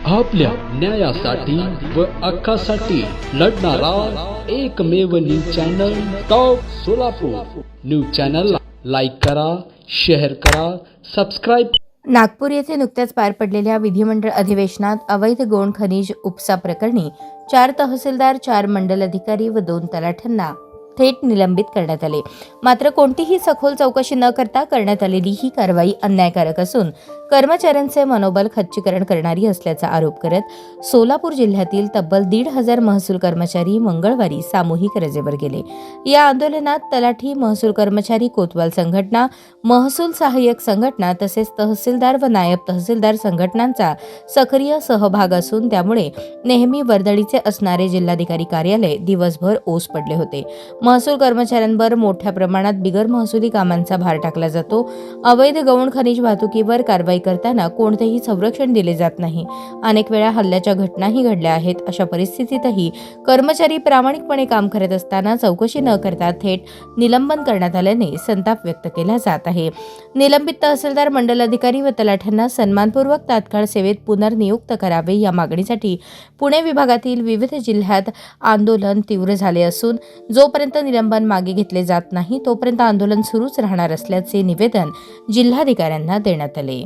आपल्या न्यायासाठी व हक्कासाठी लढणारा एकमेव news channel top Solapur. News चॅनलला लाईक करा, शेअर करा, सबस्क्राईब। नागपूर येथे नुकत्याच पार पडलेल्या विधिमंडळ अधिवेशनात अवैध गौण खनिज उपसा प्रकरणी 4 तहसीलदार, 4 मंडल अधिकारी व 2 तलाठ्यांना थेट निलंबित करण्यात आले। मात्र कोणतीही सखोल चौकशी न करता करण्यात आलेली ही कारवाई अन्यायकारक असून कर्मचाऱ्यांचे मनोबल खच्चीकरण करणारी असल्याचा आरोप करत सोलापूर जिल्ह्यातील तब्बल 1,500 महसूल कर्मचारी मंगळवारी सामूहिक रजेवर गेले। या आंदोलनात तलाठी, महसूल कर्मचारी, कोतवाल संघटना, महसूल सहाय्यक संघटना तसेच तहसीलदार व नायब तहसीलदार संघटनांचा सक्रिय सहभाग असून त्यामुळे नेहमी वर्दळीचे असणारे जिल्हाधिकारी कार्यालय दिवसभर ओस पडले होते। महसूल कर्मचाऱ्यांवर मोठ्या प्रमाणात बिगर महसुली कामांचा भार टाकला जातो। अवैध गौण खनिज वाहतुकीवर कारवाई करताना कोणतेही संरक्षण दिले जात नाही। अनेक वेळा हल्ल्याच्या घटनाही घडल्या आहेत। अशा परिस्थितीतही कर्मचारी प्रामाणिकपणे काम करत असताना चौकशी न करता थेट निलंबन करण्यात आल्याने संताप व्यक्त केला जात आहे। निलंबित तहसीलदार, मंडल अधिकारी व तलाठ्यांना सन्मानपूर्वक तात्काळ सेवेत पुनर्नियुक्त करावे या मागणीसाठी पुणे विभागातील विविध जिल्ह्यात आंदोलन तीव्र झाले असून जोपर्यंत निलंबन मागे घेतले जात नाही तोपर्यंत आंदोलन सुरूच राहणार असल्याचे निवेदन जिल्हाधिकाऱ्यांना देण्यात आले।